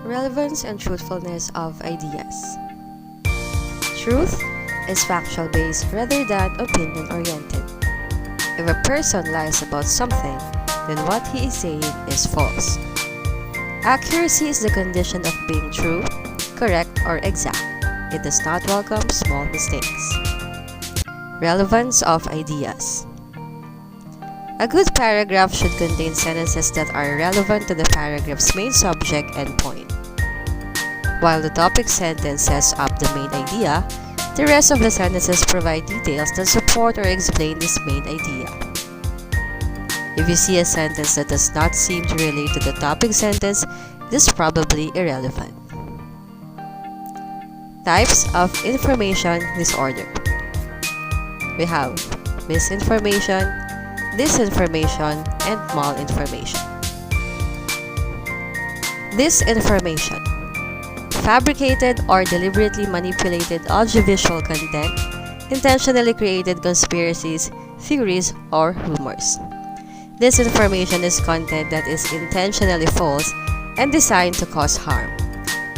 Relevance and truthfulness of ideas. Truth is factual-based rather than opinion-oriented. If a person lies about something, then what he is saying is false. Accuracy is the condition of being true, correct, or exact. It does not welcome small mistakes. Relevance of ideas. A good paragraph should contain sentences that are relevant to the paragraph's main subject and point. While the topic sentence sets up the main idea, the rest of the sentences provide details that support or explain this main idea. If you see a sentence that does not seem to relate to the topic sentence, it is probably irrelevant. Types of information disorder. We have misinformation, disinformation, and malinformation. Disinformation: fabricated or deliberately manipulated audiovisual content, intentionally created conspiracies, theories, or rumors. Disinformation is content that is intentionally false and designed to cause harm.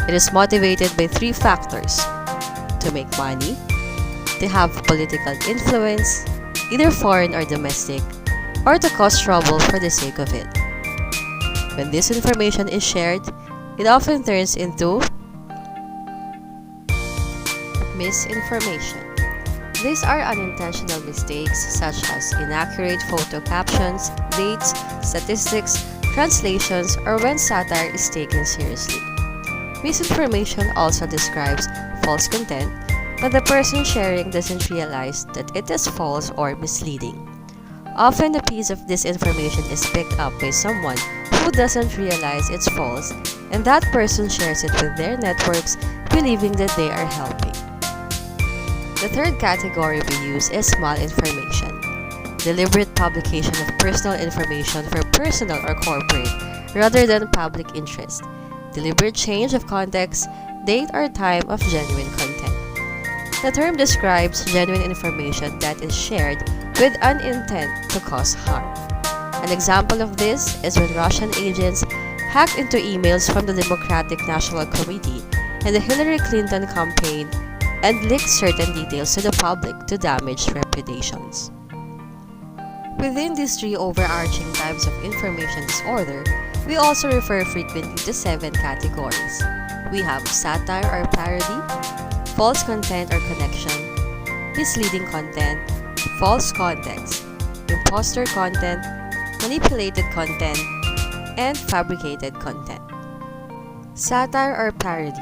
It is motivated by three factors: to make money, to have political influence, either foreign or domestic, or to cause trouble for the sake of it. When this information is shared, it often turns into misinformation. These are unintentional mistakes such as inaccurate photo captions, dates, statistics, translations, or when satire is taken seriously. Misinformation also describes false content, but the person sharing doesn't realize that it is false or misleading. Often a piece of disinformation is picked up by someone who doesn't realize it's false, and that person shares it with their networks, believing that they are helping. The third category we use is malinformation: deliberate publication of personal information for personal or corporate rather than public interest, deliberate change of context, date, or time of genuine content. The term describes genuine information that is shared with an intent to cause harm. An example of this is when Russian agents hacked into emails from the Democratic National Committee and the Hillary Clinton campaign and leaked certain details to the public to damage reputations. Within these three overarching types of information disorder, we also refer frequently to 7 categories. We have satire or parody, false content or connection, misleading content, false context, imposter content, manipulated content, and fabricated content. Satire or parody: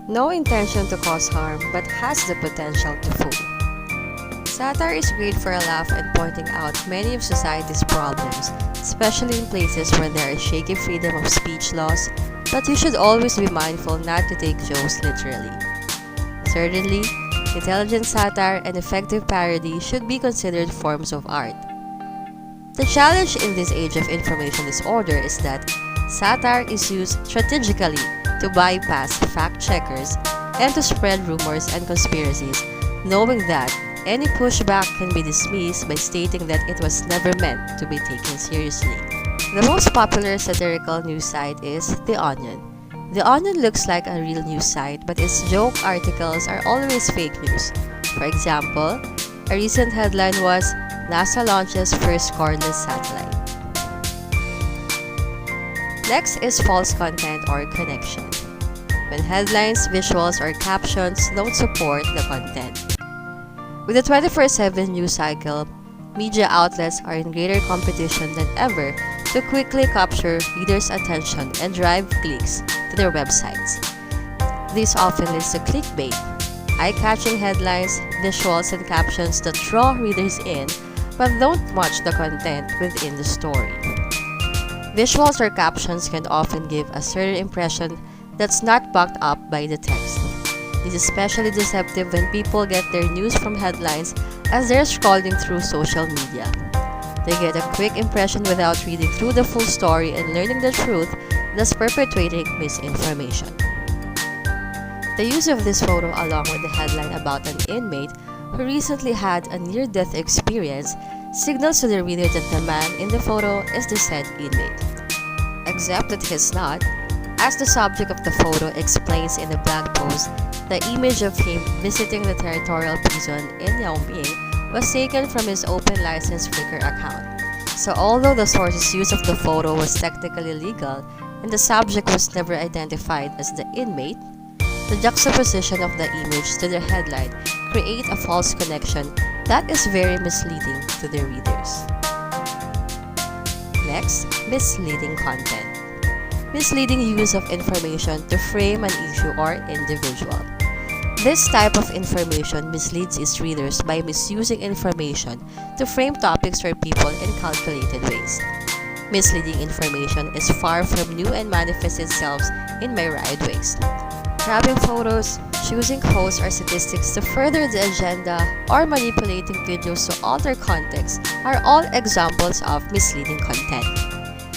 no intention to cause harm but has the potential to fool. Satire is great for a laugh and pointing out many of society's problems, especially in places where there is shaky freedom of speech laws, but you should always be mindful not to take jokes literally. Certainly, intelligent satire and effective parody should be considered forms of art. The challenge in this age of information disorder is that satire is used strategically to bypass fact-checkers and to spread rumors and conspiracies, knowing that any pushback can be dismissed by stating that it was never meant to be taken seriously. The most popular satirical news site is The Onion. The Onion looks like a real news site, but its joke articles are always fake news. For example, a recent headline was, "NASA launches first cordless satellite." Next is false content or connection: when headlines, visuals, or captions don't support the content. With the 24/7 news cycle, media outlets are in greater competition than ever to quickly capture readers' attention and drive clicks to their websites. This often leads to clickbait, eye-catching headlines, visuals, and captions that draw readers in but don't match the content within the story. Visuals or captions can often give a certain impression that's not backed up by the text. This is especially deceptive when people get their news from headlines as they're scrolling through social media. They get a quick impression without reading through the full story and learning the truth, thus perpetuating misinformation. The use of this photo along with the headline about an inmate who recently had a near-death experience signals to the reader that the man in the photo is the said inmate. Except that he's not. As the subject of the photo explains in the blog post, the image of him visiting the territorial prison in Yaoming was taken from his open license Flickr account. So although the source's use of the photo was technically legal and the subject was never identified as the inmate, the juxtaposition of the image to the headline create a false connection that is very misleading to the readers. Next, misleading content. Misleading use of information to frame an issue or individual. This type of information misleads its readers by misusing information to frame topics or people in calculated ways. Misleading information is far from new and manifests itself in myriad ways. Grabbing photos, choosing quotes or statistics to further the agenda, or manipulating videos to alter context are all examples of misleading content.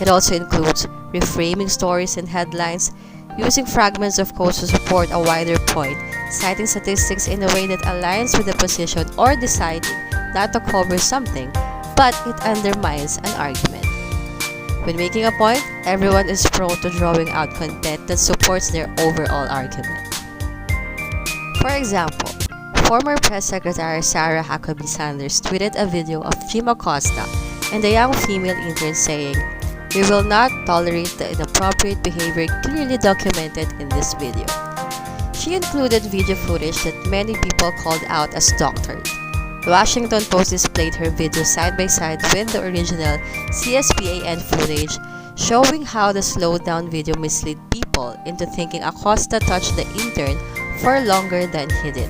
It also includes reframing stories and headlines, using fragments of quotes to support a wider point, citing statistics in a way that aligns with the position, or deciding not to cover something, but it undermines an argument. When making a point, everyone is prone to drawing out content that supports their overall argument. For example, former Press Secretary Sarah Huckabee Sanders tweeted a video of Jim Acosta and a young female intern saying, "We will not tolerate the inappropriate behavior clearly documented in this video." She included video footage that many people called out as doctored. The Washington Post displayed her video side by side with the original CSPAN footage, showing how the slowed-down video misled people into thinking Acosta touched the intern for longer than he did.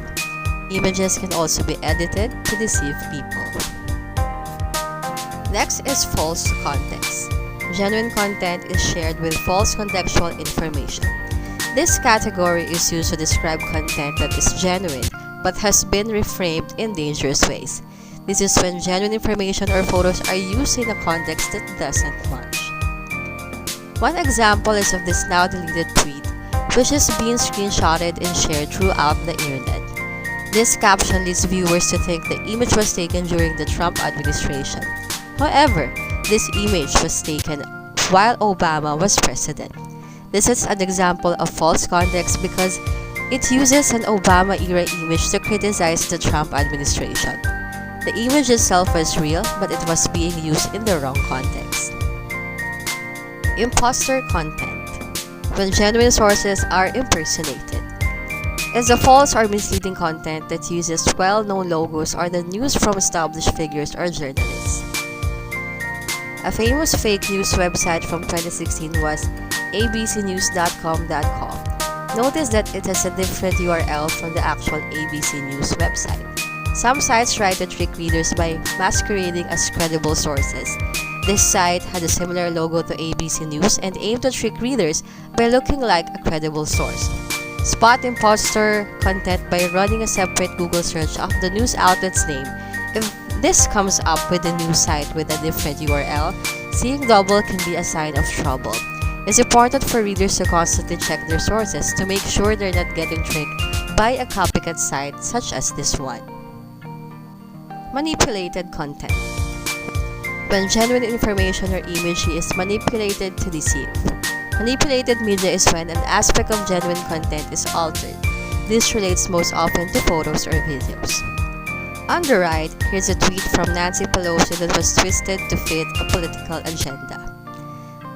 Images can also be edited to deceive people. Next is false context. Genuine content is shared with false contextual information. This category is used to describe content that is genuine but has been reframed in dangerous ways. This is when genuine information or photos are used in a context that doesn't match. One example is of this now deleted tweet, which is being screenshotted and shared throughout the internet. This caption leads viewers to think the image was taken during the Trump administration. However, this image was taken while Obama was president. This is an example of false context because it uses an Obama-era image to criticize the Trump administration. The image itself was real, but it was being used in the wrong context. Imposter content. When genuine sources are impersonated. It's a false or misleading content that uses well-known logos or the news from established figures or journalists. A famous fake news website from 2016 was abcnews.com.com. Notice that it has a different URL from the actual ABC News website. Some sites try to trick readers by masquerading as credible sources. This site had a similar logo to ABC News and aimed to trick readers by looking like a credible source. Spot imposter content by running a separate Google search of the news outlet's name. If this comes up with a news site with a different URL, seeing double can be a sign of trouble. It's important for readers to constantly check their sources to make sure they're not getting tricked by a copycat site such as this one. Manipulated content. When genuine information or image is manipulated to deceive. Manipulated media is when an aspect of genuine content is altered. This relates most often to photos or videos. On the right, here's a tweet from Nancy Pelosi that was twisted to fit a political agenda.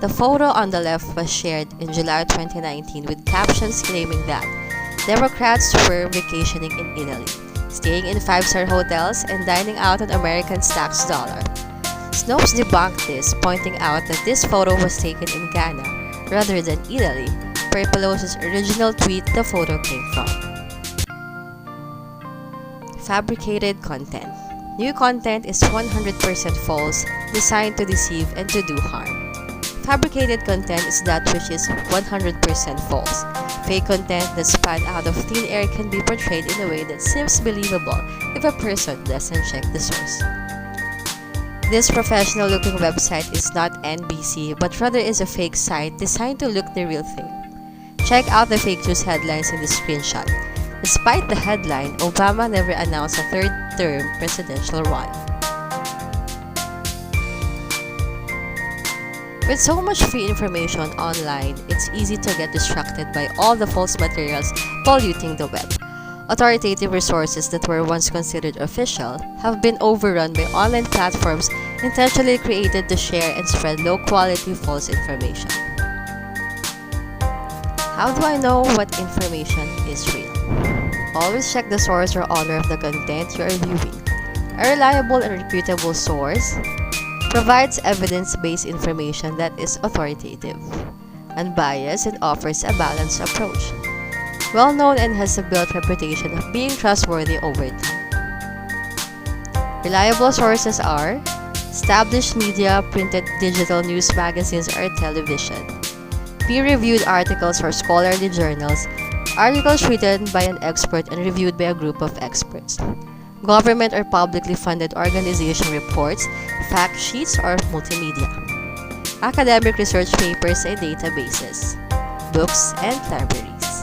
The photo on the left was shared in July 2019 with captions claiming that Democrats were vacationing in Italy, staying in 5-star hotels and dining out on Americans' tax dollar. Snopes debunked this, pointing out that this photo was taken in Ghana rather than Italy, where Pelosi's original tweet the photo came from. Fabricated content. New content is 100% false, designed to deceive and to do harm. Fabricated content is that which is 100% false. Fake content that span out of thin air can be portrayed in a way that seems believable if a person doesn't check the source. This professional-looking website is not NBC, but rather is a fake site designed to look the real thing. Check out the fake news headlines in the screenshot. Despite the headline, Obama never announced a third-term presidential run. With so much free information online, it's easy to get distracted by all the false materials polluting the web. Authoritative resources that were once considered official have been overrun by online platforms intentionally created to share and spread low-quality false information. How do I know what information is real? Always check the source or owner of the content you are viewing. A reliable and reputable source provides evidence-based information that is authoritative, unbiased, and offers a balanced approach. Well-known and has a built reputation of being trustworthy over time. Reliable sources are established media, printed digital news magazines, or television, peer-reviewed articles or scholarly journals, articles written by an expert and reviewed by a group of experts, government or publicly funded organization reports, fact sheets, or multimedia, academic research papers and databases, books, and libraries.